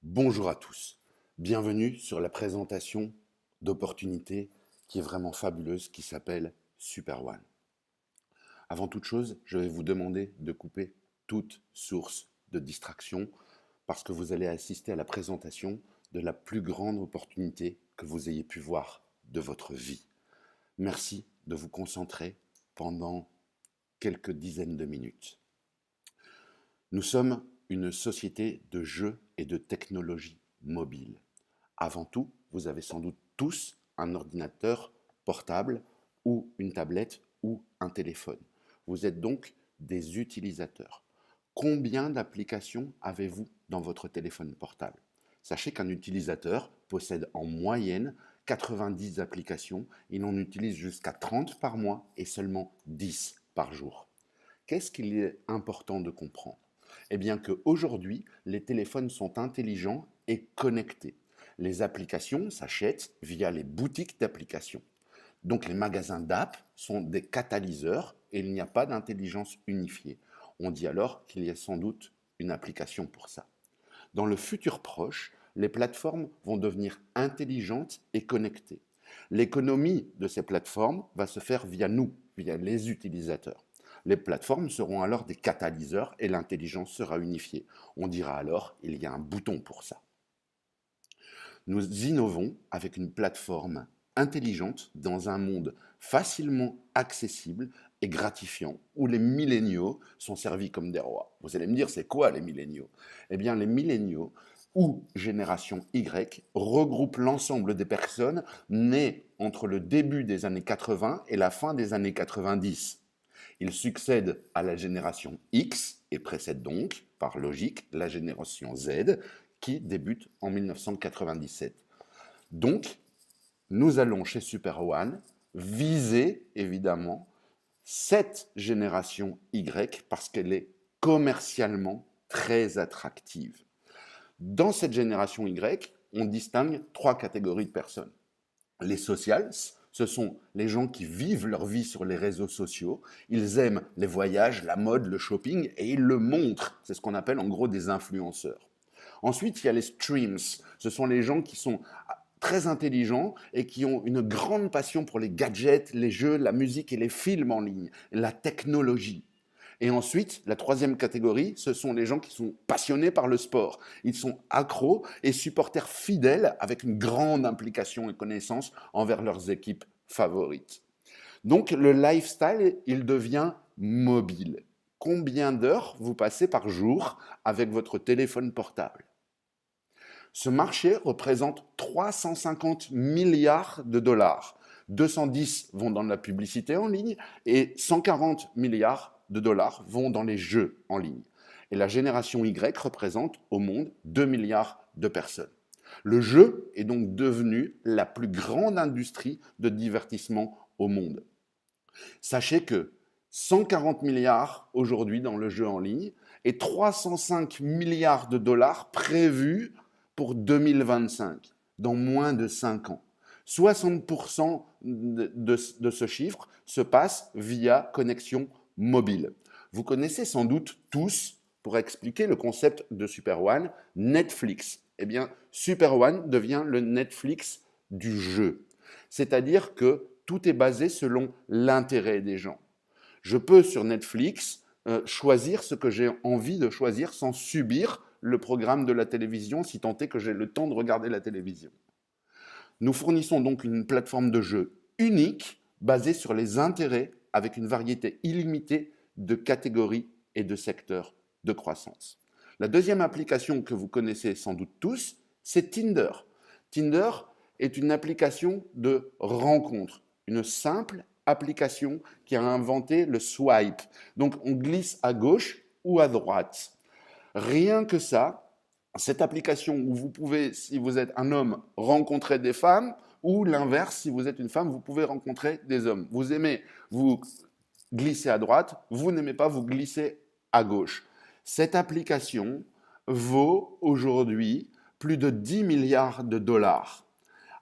Bonjour à tous, bienvenue sur la présentation d'opportunités qui est vraiment fabuleuse, qui s'appelle Super One. Avant toute chose, je vais vous demander de couper toute source de distraction parce que vous allez assister à la présentation de la plus grande opportunité que vous ayez pu voir de votre vie. Merci de vous concentrer pendant quelques dizaines de minutes. Nous sommes une société de jeux et de technologies mobiles. Avant tout, vous avez sans doute tous un ordinateur portable ou une tablette ou un téléphone. Vous êtes donc des utilisateurs. Combien d'applications avez-vous dans votre téléphone portable? Sachez qu'un utilisateur possède en moyenne 90 applications. Il en utilise jusqu'à 30 par mois et seulement 10 par jour. Qu'est-ce qu'il est important de comprendre? Eh bien qu'aujourd'hui, les téléphones sont intelligents et connectés. Les applications s'achètent via les boutiques d'applications. Donc les magasins d'app sont des catalyseurs et il n'y a pas d'intelligence unifiée. On dit alors qu'il y a sans doute une application pour ça. Dans le futur proche, les plateformes vont devenir intelligentes et connectées. L'économie de ces plateformes va se faire via nous, via les utilisateurs. Les plateformes seront alors des catalyseurs et l'intelligence sera unifiée. On dira alors il y a un bouton pour ça. Nous innovons avec une plateforme intelligente dans un monde facilement accessible et gratifiant, où les milléniaux sont servis comme des rois. Vous allez me dire, c'est quoi les milléniaux? Eh bien, les milléniaux, ou génération Y, regroupent l'ensemble des personnes nées entre le début des années 80 et la fin des années 90. Ils succèdent à la génération X et précèdent donc, par logique, la génération Z qui débute en 1997. Donc, nous allons chez Super One viser évidemment cette génération Y parce qu'elle est commercialement très attractive. Dans cette génération Y, on distingue trois catégories de personnes. Les socials, ce sont les gens qui vivent leur vie sur les réseaux sociaux. Ils aiment les voyages, la mode, le shopping et ils le montrent. C'est ce qu'on appelle en gros des influenceurs. Ensuite, il y a les streams. Ce sont les gens qui sont très intelligents et qui ont une grande passion pour les gadgets, les jeux, la musique et les films en ligne, la technologie. Et ensuite, la troisième catégorie, ce sont les gens qui sont passionnés par le sport. Ils sont accros et supporters fidèles avec une grande implication et connaissance envers leurs équipes favorites. Donc le lifestyle, il devient mobile. Combien d'heures vous passez par jour avec votre téléphone portable? Ce marché représente 350 milliards de dollars. 210 vont dans la publicité en ligne et 140 milliards de dollars vont dans les jeux en ligne. Et la génération Y représente au monde 2 milliards de personnes. Le jeu est donc devenu la plus grande industrie de divertissement au monde. Sachez que 140 milliards aujourd'hui dans le jeu en ligne et 305 milliards de dollars prévus pour 2025, dans moins de 5 ans. 60% de ce chiffre se passe via connexion mobile. Vous connaissez sans doute tous, pour expliquer le concept de Super One, Netflix. Eh bien, Super One devient le Netflix du jeu. C'est-à-dire que tout est basé selon l'intérêt des gens. Je peux sur Netflix choisir ce que j'ai envie de choisir sans subir le programme de la télévision, si tant est que j'ai le temps de regarder la télévision. Nous fournissons donc une plateforme de jeu unique, basée sur les intérêts, avec une variété illimitée de catégories et de secteurs de croissance. La deuxième application que vous connaissez sans doute tous, c'est Tinder. Tinder est une application de rencontre, une simple application qui a inventé le swipe. Donc on glisse à gauche ou à droite. Rien que ça, cette application où vous pouvez, si vous êtes un homme, rencontrer des femmes, ou l'inverse, si vous êtes une femme, vous pouvez rencontrer des hommes. Vous aimez, vous glissez à droite, vous n'aimez pas, vous glissez à gauche. Cette application vaut aujourd'hui plus de 10 milliards de dollars.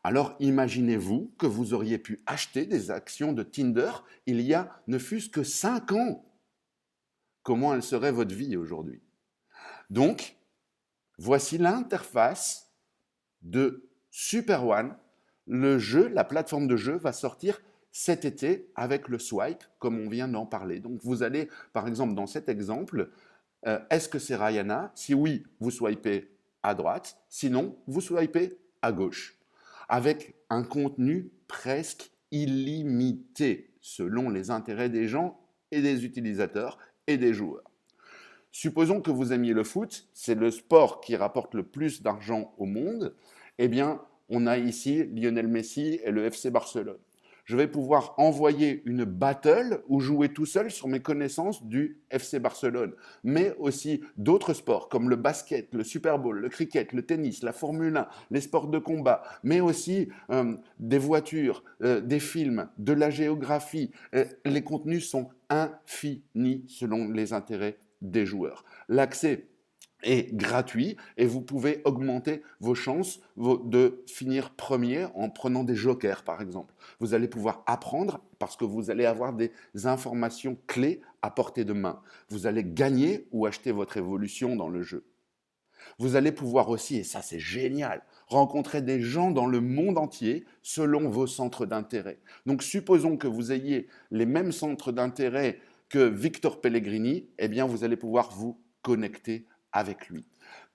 Alors imaginez-vous que vous auriez pu acheter des actions de Tinder il y a ne fût-ce que 5 ans. Comment elle serait votre vie aujourd'hui? Donc, Voici l'interface de Super One. Le jeu, la plateforme de jeu va sortir cet été avec le swipe, comme on vient d'en parler. Donc vous allez, par exemple, dans cet exemple, est-ce que c'est Rihanna? Si oui, vous swipez à droite. Sinon, vous swipez à gauche. Avec un contenu presque illimité selon les intérêts des gens et des utilisateurs et des joueurs. Supposons que vous aimiez le foot, c'est le sport qui rapporte le plus d'argent au monde. Eh bien, on a ici Lionel Messi et le FC Barcelone. Je vais pouvoir envoyer une battle ou jouer tout seul sur mes connaissances du FC Barcelone, mais aussi d'autres sports comme le basket, le Super Bowl, le cricket, le tennis, la Formule 1, les sports de combat, mais aussi des voitures, des films, de la géographie. Les contenus sont infinis selon les intérêts des joueurs. L'accès est gratuit et vous pouvez augmenter vos chances de finir premier en prenant des jokers, par exemple. Vous allez pouvoir apprendre parce que vous allez avoir des informations clés à portée de main. Vous allez gagner ou acheter votre évolution dans le jeu. Vous allez pouvoir aussi, et ça c'est génial, rencontrer des gens dans le monde entier selon vos centres d'intérêt. Donc supposons que vous ayez les mêmes centres d'intérêt que Victor Pellegrini, eh bien vous allez pouvoir vous connecter avec lui.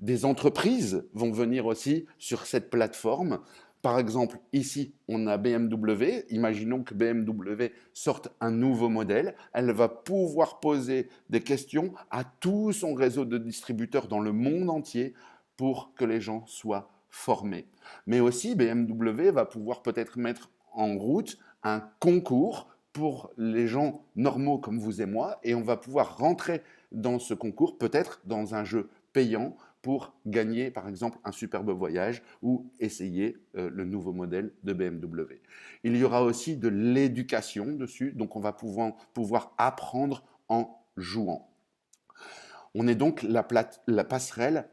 Des entreprises vont venir aussi sur cette plateforme. Par exemple, ici, on a BMW. Imaginons que BMW sorte un nouveau modèle. Elle va pouvoir poser des questions à tout son réseau de distributeurs dans le monde entier pour que les gens soient formés. Mais aussi, BMW va pouvoir peut-être mettre en route un concours pour les gens normaux comme vous et moi, et on va pouvoir rentrer dans ce concours, peut-être dans un jeu payant, pour gagner par exemple un superbe voyage ou essayer le nouveau modèle de BMW. Il y aura aussi de l'éducation dessus, donc on va pouvoir apprendre en jouant. On est donc la passerelle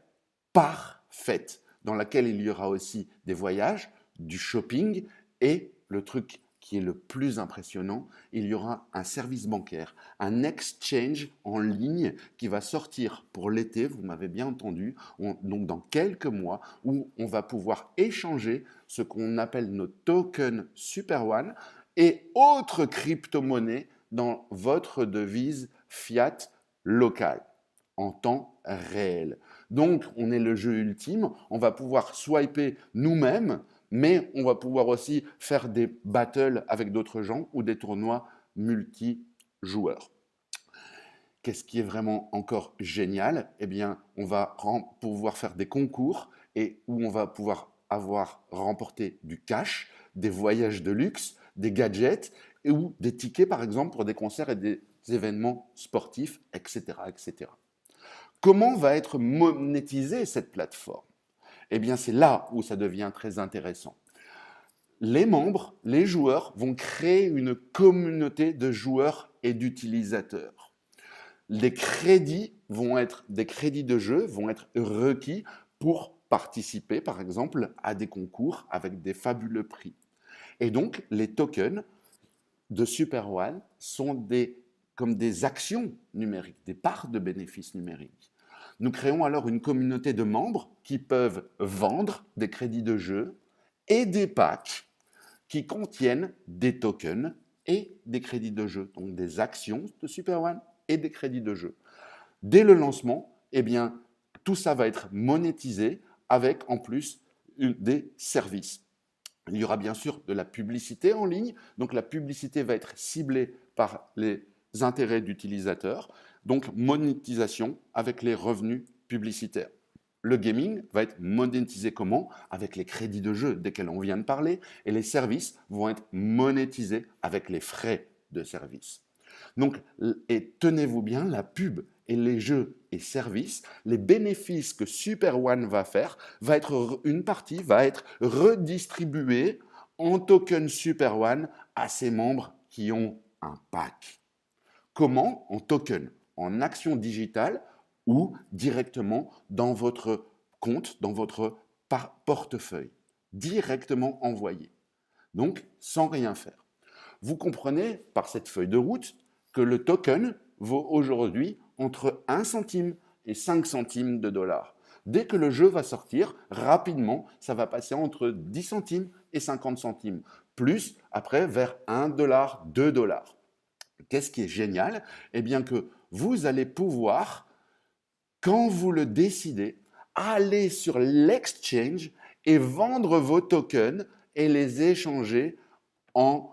parfaite dans laquelle il y aura aussi des voyages, du shopping et le truc qui est le plus impressionnant, il y aura un service bancaire, un exchange en ligne qui va sortir pour l'été, vous m'avez bien entendu, donc dans quelques mois, où on va pouvoir échanger ce qu'on appelle nos tokens Super One et autres crypto-monnaies dans votre devise fiat locale en temps réel. Donc, on est le jeu ultime, on va pouvoir swiper nous-mêmes, mais on va pouvoir aussi faire des battles avec d'autres gens ou des tournois multi-joueurs. Qu'est-ce qui est vraiment encore génial? Eh bien, on va pouvoir faire des concours et où on va pouvoir avoir remporté du cash, des voyages de luxe, des gadgets ou des tickets, par exemple, pour des concerts et des événements sportifs, etc., etc. Comment va être monétisée cette plateforme? Eh bien, c'est là où ça devient très intéressant. Les membres, les joueurs vont créer une communauté de joueurs et d'utilisateurs. Les crédits des crédits de jeu vont être requis pour participer, par exemple, à des concours avec des fabuleux prix. Et donc, les tokens de Super One sont comme des actions numériques, des parts de bénéfices numériques. Nous créons alors une communauté de membres qui peuvent vendre des crédits de jeu et des packs qui contiennent des tokens et des crédits de jeu, donc des actions de Super One et des crédits de jeu. Dès le lancement, eh bien, tout ça va être monétisé avec en plus des services. Il y aura bien sûr de la publicité en ligne, donc la publicité va être ciblée par les intérêts d'utilisateurs, donc monétisation avec les revenus publicitaires. Le gaming va être monétisé comment? Avec les crédits de jeu desquels on vient de parler, et les services vont être monétisés avec les frais de service. Donc, et tenez-vous bien, la pub et les jeux et services, les bénéfices que Super One va faire, une partie va être redistribuée en token Super One à ses membres qui ont un pack. Comment? En token, en action digitale ou directement dans votre compte, dans votre portefeuille, directement envoyé. Donc, sans rien faire. Vous comprenez par cette feuille de route que le token vaut aujourd'hui entre 1 centime et 5 centimes de dollars. Dès que le jeu va sortir, rapidement, ça va passer entre 10 centimes et 50 centimes. Plus, après, vers 1 dollar, 2 dollars. Qu'est-ce qui est génial? Eh bien que vous allez pouvoir, quand vous le décidez, aller sur l'exchange et vendre vos tokens et les échanger en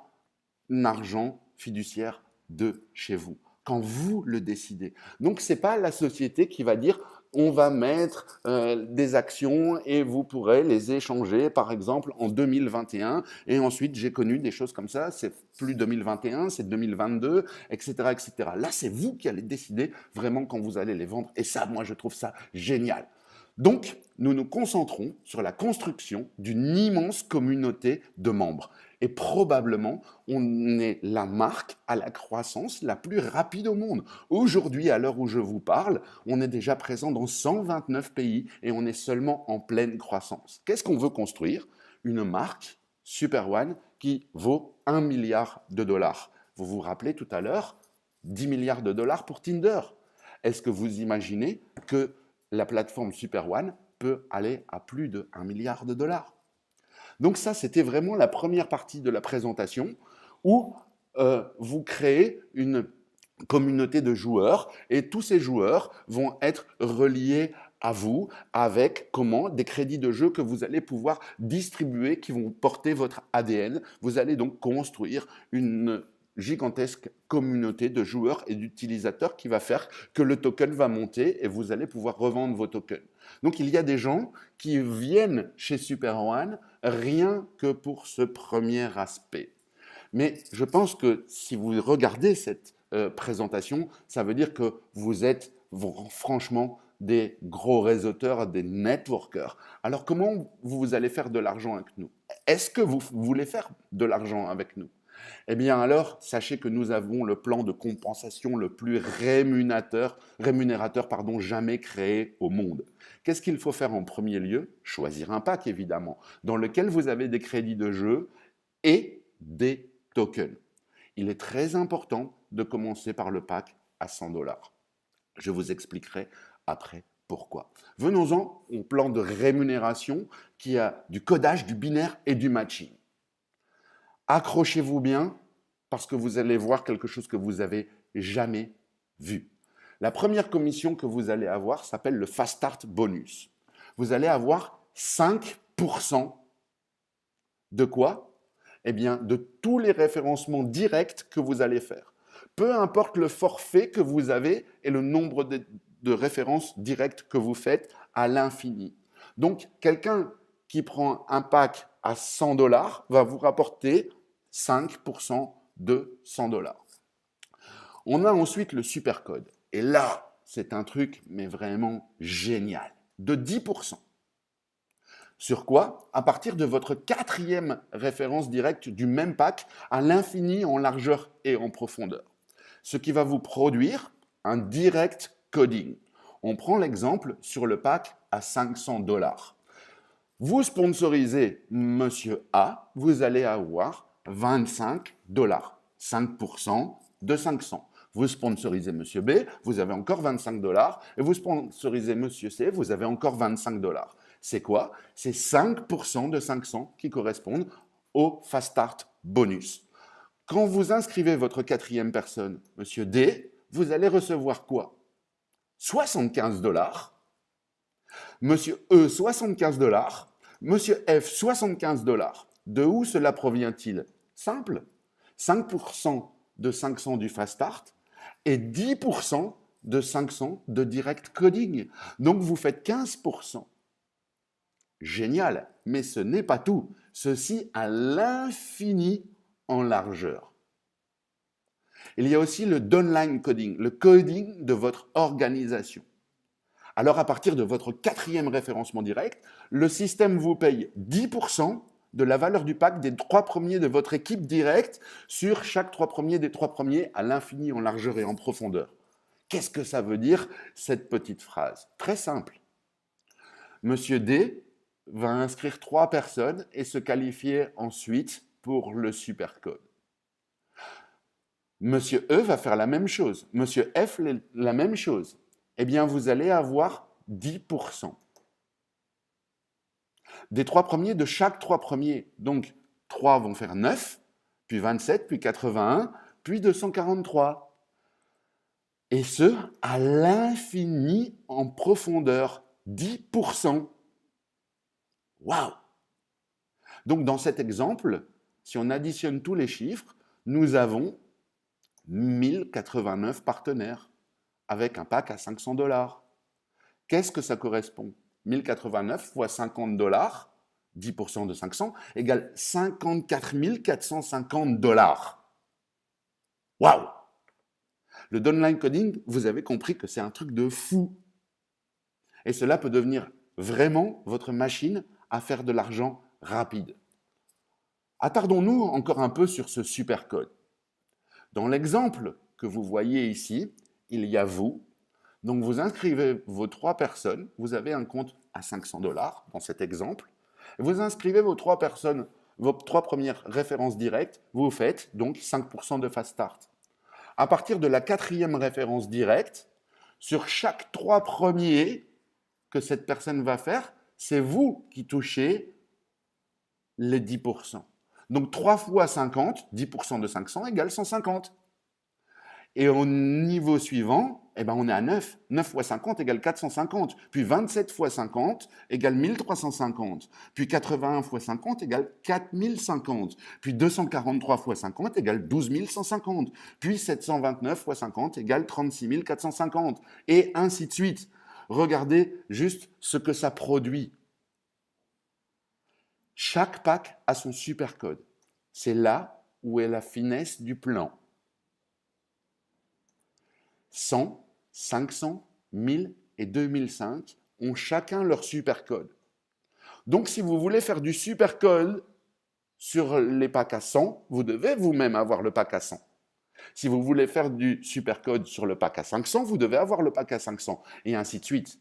argent fiduciaire de chez vous, quand vous le décidez. Donc, ce n'est pas la société qui va dire on va mettre des actions et vous pourrez les échanger, par exemple, en 2021. Et ensuite, j'ai connu des choses comme ça, c'est plus 2021, c'est 2022, etc., etc. Là, c'est vous qui allez décider vraiment quand vous allez les vendre. Et ça, moi, je trouve ça génial. Donc, nous nous concentrons sur la construction d'une immense communauté de membres. Et probablement, on est la marque à la croissance la plus rapide au monde. Aujourd'hui, à l'heure où je vous parle, on est déjà présent dans 129 pays et on est seulement en pleine croissance. Qu'est-ce qu'on veut construire? Une marque, Super One, qui vaut 1 milliard de dollars. Vous vous rappelez tout à l'heure, 10 milliards de dollars pour Tinder. Est-ce que vous imaginez que la plateforme Super One peut aller à plus de 1 milliard de dollars? Donc ça, c'était vraiment la première partie de la présentation où vous créez une communauté de joueurs et tous ces joueurs vont être reliés à vous avec comment des crédits de jeu que vous allez pouvoir distribuer qui vont porter votre ADN. Vous allez donc construire une gigantesque communauté de joueurs et d'utilisateurs qui va faire que le token va monter et vous allez pouvoir revendre vos tokens. Donc il y a des gens qui viennent chez Super One rien que pour ce premier aspect. Mais je pense que si vous regardez cette présentation, ça veut dire que vous êtes franchement des gros réseauteurs, des networkers. Alors comment vous allez faire de l'argent avec nous? Est-ce que vous voulez faire de l'argent avec nous? Eh bien alors, sachez que nous avons le plan de compensation le plus rémunérateur jamais créé au monde. Qu'est-ce qu'il faut faire en premier lieu? Choisir un pack, évidemment, dans lequel vous avez des crédits de jeu et des tokens. Il est très important de commencer par le pack à 100 dollars. Je vous expliquerai après pourquoi. Venons-en au plan de rémunération qui a du codage, du binaire et du matching. Accrochez-vous bien parce que vous allez voir quelque chose que vous n'avez jamais vu. La première commission que vous allez avoir s'appelle le Fast Start Bonus. Vous allez avoir 5% de quoi? Eh bien, de tous les référencements directs que vous allez faire. Peu importe le forfait que vous avez et le nombre de références directes que vous faites à l'infini. Donc, quelqu'un qui prend un pack à 100 dollars va vous rapporter 5% de 100 dollars. On a ensuite le supercode. Et là, c'est un truc, mais vraiment génial, de 10%. Sur quoi? À partir de votre quatrième référence directe du même pack à l'infini en largeur et en profondeur. Ce qui va vous produire un direct coding. On prend l'exemple sur le pack à 500 dollars. Vous sponsorisez Monsieur A, vous allez avoir 25 dollars, 5% de 500. Vous sponsorisez Monsieur B, vous avez encore 25 dollars. Et vous sponsorisez Monsieur C, vous avez encore 25 dollars. C'est quoi? C'est 5% de 500 qui correspondent au Fast Start Bonus. Quand vous inscrivez votre quatrième personne, Monsieur D, vous allez recevoir quoi? 75 dollars. Monsieur E, 75 dollars. Monsieur F, 75 dollars. De où cela provient-il? Simple. 5% de 500 du Fast Start et 10% de 500 de direct coding. Donc vous faites 15%. Génial, mais ce n'est pas tout. Ceci à l'infini en largeur. Il y a aussi le downline coding, le coding de votre organisation. Alors à partir de votre quatrième référencement direct, le système vous paye 10% de la valeur du pack des 3 premiers de votre équipe directe sur chaque 3 premiers des 3 premiers à l'infini en largeur et en profondeur. Qu'est-ce que ça veut dire cette petite phrase? Très simple. Monsieur D va inscrire 3 personnes et se qualifier ensuite pour le supercode. Monsieur E va faire la même chose. Monsieur F, la même chose. Eh bien, vous allez avoir 10%. Des 3 premiers de chaque 3 premiers. Donc, 3 vont faire 9, puis 27, puis 81, puis 243. Et ce, à l'infini en profondeur. 10%. Waouh! Donc, dans cet exemple, si on additionne tous les chiffres, nous avons 1089 partenaires avec un pack à 500 $. Qu'est-ce que ça correspond? 1089 fois 50 $, 10% de 500, égale 54 450 $. Waouh! Le downline coding, vous avez compris que c'est un truc de fou. Et cela peut devenir vraiment votre machine à faire de l'argent rapide. Attardons-nous encore un peu sur ce supercode. Dans l'exemple que vous voyez ici, il y a vous. Donc vous inscrivez vos 3 personnes, vous avez un compte à 500 $ dans cet exemple. Vous inscrivez vos 3 personnes, vos 3 premières références directes, vous faites donc 5% de fast start. À partir de la 4e référence directe, sur chaque 3 premiers que cette personne va faire, c'est vous qui touchez les 10%. Donc 3 fois 50, 10% de 500 égale 150. Et au niveau suivant, eh ben on est à 9. 9 fois 50 égale 450. Puis 27 fois 50 égale 1350. Puis 81 fois 50 égale 4050. Puis 243 fois 50 égale 12 150. Puis 729 fois 50 égale 36 450. Et ainsi de suite. Regardez juste ce que ça produit. Chaque pack a son supercode. C'est là où est la finesse du plan. 100, 500, 1000 et 2005 ont chacun leur supercode. Donc, si vous voulez faire du supercode sur les packs à 100, vous devez vous-même avoir le pack à 100. Si vous voulez faire du supercode sur le pack à 500, vous devez avoir le pack à 500, et ainsi de suite.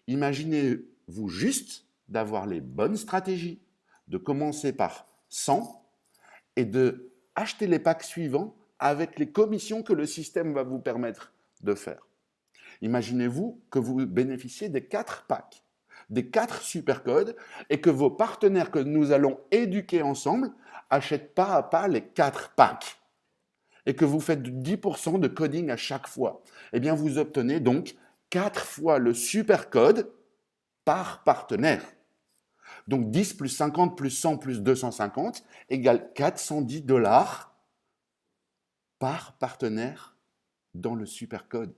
Imaginez-vous juste d'avoir les bonnes stratégies, de commencer par 100 et de acheter les packs suivants avec les commissions que le système va vous permettre de faire. Imaginez-vous que vous bénéficiez des 4 packs, des 4 supercodes, et que vos partenaires que nous allons éduquer ensemble achètent pas à pas les 4 packs, et que vous faites 10% de coding à chaque fois. Eh bien, vous obtenez donc 4 fois le supercode par partenaire. Donc 10 plus 50 plus 100 plus 250 égale 410 $ par partenaire dans le supercode.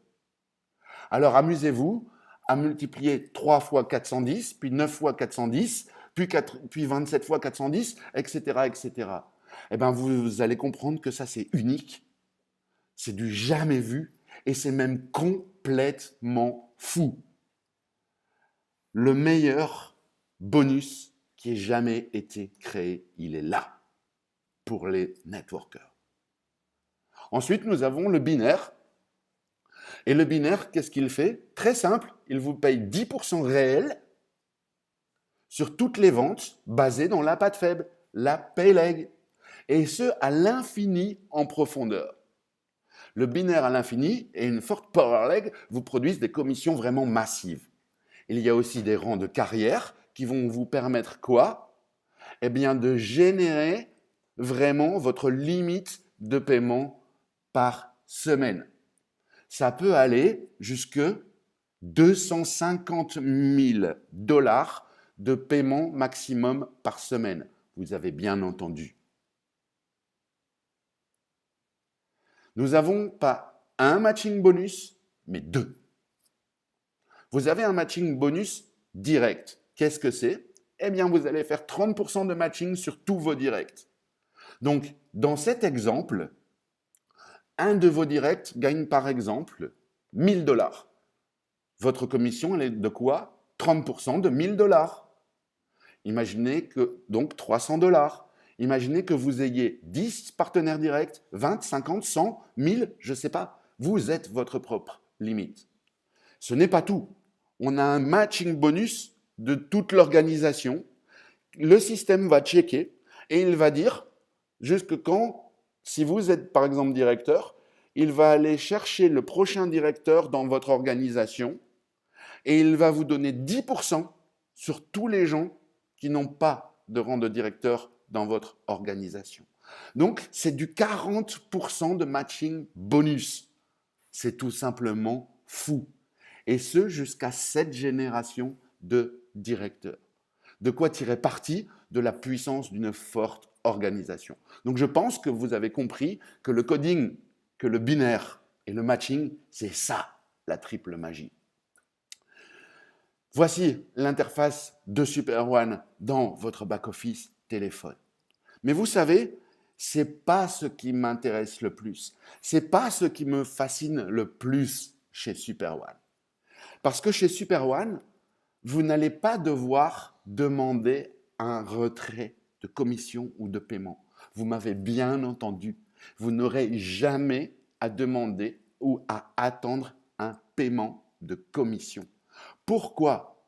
Alors amusez-vous à multiplier 3 fois 410, puis 9 fois 410, puis 27 fois 410, etc., etc. Eh bien, vous allez comprendre que ça, c'est unique, c'est du jamais vu, et c'est même complètement fou. Le meilleur bonus qui ait jamais été créé, il est là, pour les networkers. Ensuite, nous avons le binaire. Et le binaire, qu'est-ce qu'il fait? Très simple, il vous paye 10% réel sur toutes les ventes basées dans la patte faible, la pay leg. Et ce, à l'infini en profondeur. Le binaire à l'infini et une forte power leg vous produisent des commissions vraiment massives. Il y a aussi des rangs de carrière qui vont vous permettre quoi? Eh bien, de générer vraiment votre limite de paiement par semaine. Ça peut aller jusque 250 000 $ de paiement maximum par semaine. Vous avez bien entendu. Nous n'avons pas un matching bonus, mais 2. Vous avez un matching bonus direct. Qu'est-ce que c'est? Eh bien, vous allez faire 30% de matching sur tous vos directs. Donc, dans cet exemple, un de vos directs gagne par exemple 1000 $. Votre commission, elle est de quoi? 30% de 1000 $. Imaginez que, donc 300 $. Imaginez que vous ayez 10 partenaires directs, 20, 50, 100, 1000, je ne sais pas. Vous êtes votre propre limite. Ce n'est pas tout. On a un matching bonus de toute l'organisation. Le système va checker et il va dire jusque quand, si vous êtes par exemple directeur, il va aller chercher le prochain directeur dans votre organisation et il va vous donner 10% sur tous les gens qui n'ont pas de rang de directeur dans votre organisation. Donc, c'est du 40% de matching bonus. C'est tout simplement fou. Et ce, jusqu'à 7 générations de directeurs. De quoi tirer parti de la puissance d'une forte organisation. Donc, je pense que vous avez compris que le coding, que le binaire et le matching, c'est ça, la triple magie. Voici l'interface de SuperOne dans votre back-office téléphone. Mais vous savez, ce n'est pas ce qui m'intéresse le plus. Ce n'est pas ce qui me fascine le plus chez SuperOne. Parce que chez SuperOne, vous n'allez pas devoir demander un retrait de commission ou de paiement. Vous m'avez bien entendu. Vous n'aurez jamais à demander ou à attendre un paiement de commission. Pourquoi?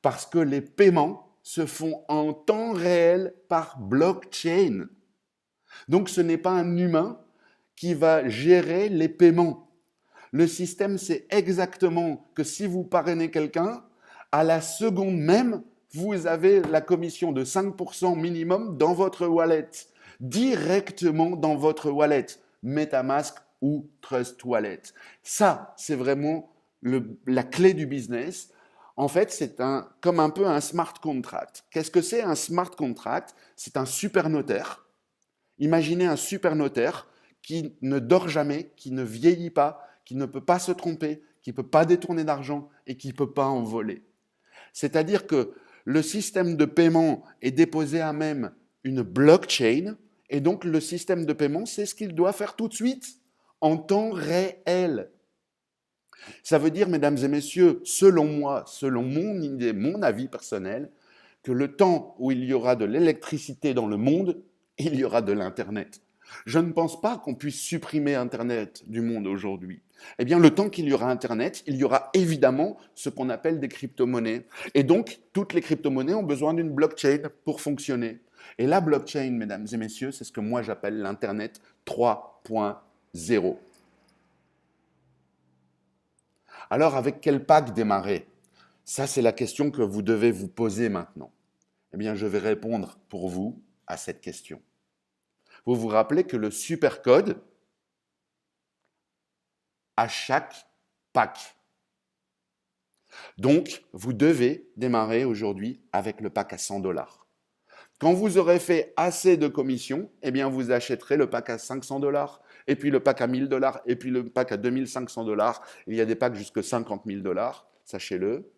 Parce que les paiements se font en temps réel par blockchain. Donc, ce n'est pas un humain qui va gérer les paiements. Le système, c'est exactement que si vous parrainez quelqu'un, à la seconde même, vous avez la commission de 5% minimum dans votre wallet, directement dans votre wallet, MetaMask ou Trust Wallet. Ça, c'est vraiment la clé du business. En fait, c'est comme un peu un smart contract. Qu'est-ce que c'est un smart contract? C'est un super notaire. Imaginez un super notaire qui ne dort jamais, qui ne vieillit pas, qui ne peut pas se tromper, qui ne peut pas détourner d'argent et qui ne peut pas en voler. C'est-à-dire que le système de paiement est déposé à même une blockchain et donc le système de paiement, c'est ce qu'il doit faire tout de suite, en temps réel. Ça veut dire, mesdames et messieurs, selon moi, selon mon idée, mon avis personnel, que le temps où il y aura de l'électricité dans le monde, il y aura de l'Internet. Je ne pense pas qu'on puisse supprimer Internet du monde aujourd'hui. Eh bien, le temps qu'il y aura Internet, il y aura évidemment ce qu'on appelle des crypto-monnaies. Et donc, toutes les crypto-monnaies ont besoin d'une blockchain pour fonctionner. Et la blockchain, mesdames et messieurs, c'est ce que moi j'appelle l'Internet 3.0. Alors, avec quel pack démarrer? Ça, c'est la question que vous devez vous poser maintenant. Eh bien, je vais répondre pour vous à cette question. Vous vous rappelez que le supercode a chaque pack. Donc, vous devez démarrer aujourd'hui avec le pack à 100 $. Quand vous aurez fait assez de commissions, eh bien, vous achèterez le pack à 500 $, et puis le pack à 1000 $, et puis le pack à 2500 $. Il y a des packs jusqu'à 50 000 $, sachez-le,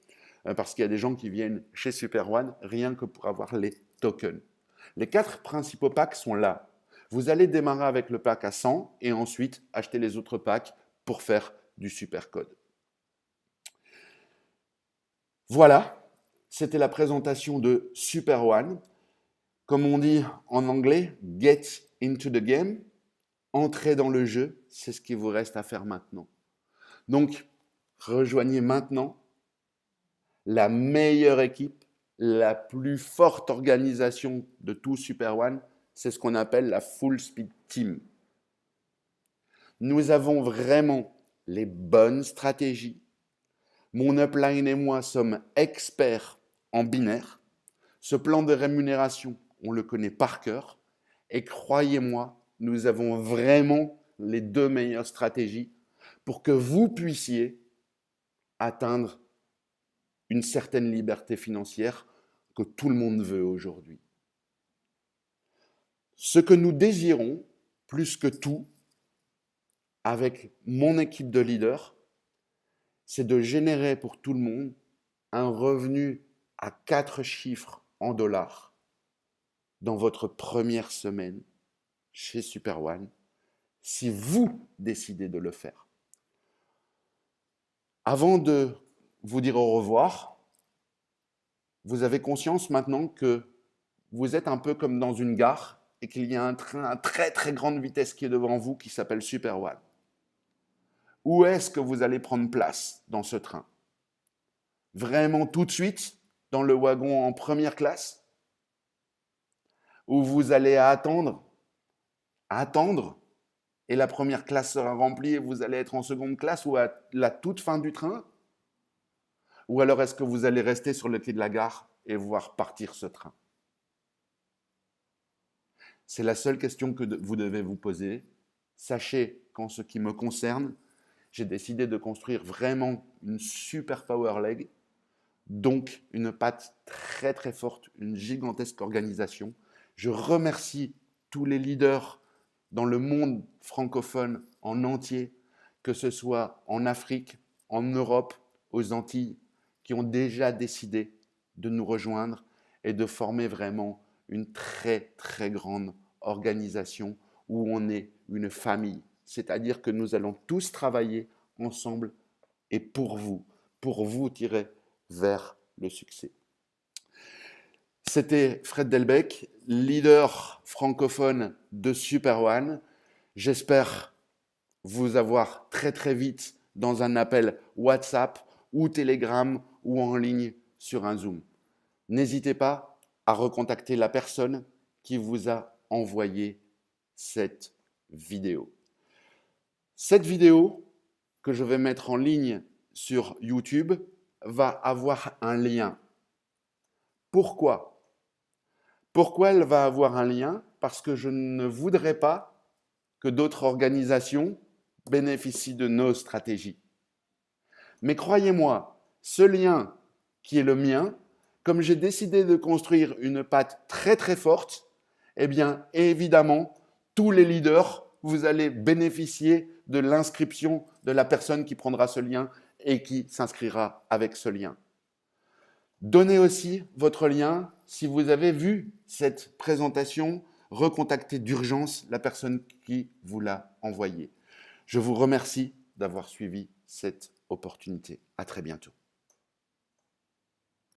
parce qu'il y a des gens qui viennent chez SuperOne rien que pour avoir les tokens. Les 4 principaux packs sont là. Vous allez démarrer avec le pack à 100 et ensuite acheter les autres packs pour faire du supercode. Voilà, c'était la présentation de SuperOne. Comme on dit en anglais, get into the game, entrez dans le jeu, c'est ce qu'il vous reste à faire maintenant. Donc, rejoignez maintenant la meilleure équipe, la plus forte organisation de tout SuperOne, c'est ce qu'on appelle la Full Speed Team. Nous avons vraiment les bonnes stratégies. Mon upline et moi sommes experts en binaire. Ce plan de rémunération, on le connaît par cœur. Et croyez-moi, nous avons vraiment les 2 meilleures stratégies pour que vous puissiez atteindre une certaine liberté financière que tout le monde veut aujourd'hui. Ce que nous désirons, plus que tout, avec mon équipe de leaders, c'est de générer pour tout le monde un revenu à 4 chiffres en dollars dans votre première semaine chez SuperOne, si vous décidez de le faire. Avant de vous dire au revoir, vous avez conscience maintenant que vous êtes un peu comme dans une gare et qu'il y a un train à très très grande vitesse qui est devant vous qui s'appelle SuperOne. Où est-ce que vous allez prendre place dans ce train? Vraiment tout de suite dans le wagon en première classe? Ou vous allez attendre, et la première classe sera remplie et vous allez être en seconde classe ou à la toute fin du train? Ou alors est-ce que vous allez rester sur le quai de la gare et voir partir ce train? C'est la seule question que vous devez vous poser. Sachez qu'en ce qui me concerne, j'ai décidé de construire vraiment une super power leg, donc une patte très très forte, une gigantesque organisation. Je remercie tous les leaders dans le monde francophone en entier, que ce soit en Afrique, en Europe, aux Antilles, qui ont déjà décidé de nous rejoindre et de former vraiment une très très grande organisation où on est une famille. C'est-à-dire que nous allons tous travailler ensemble et pour vous tirer vers le succès. C'était Fred Delbecq, leader francophone de Super One. J'espère vous avoir très très vite dans un appel WhatsApp ou Telegram ou en ligne sur un Zoom. N'hésitez pas à recontacter la personne qui vous a envoyé cette vidéo. Cette vidéo que je vais mettre en ligne sur YouTube va avoir un lien. Pourquoi? Pourquoi elle va avoir un lien? Parce que je ne voudrais pas que d'autres organisations bénéficient de nos stratégies. Mais croyez-moi, ce lien qui est le mien, comme j'ai décidé de construire une patte très très forte, eh bien évidemment, tous les leaders, vous allez bénéficier de l'inscription de la personne qui prendra ce lien et qui s'inscrira avec ce lien. Donnez aussi votre lien. Si vous avez vu cette présentation, recontactez d'urgence la personne qui vous l'a envoyée. Je vous remercie d'avoir suivi cette opportunité. À très bientôt.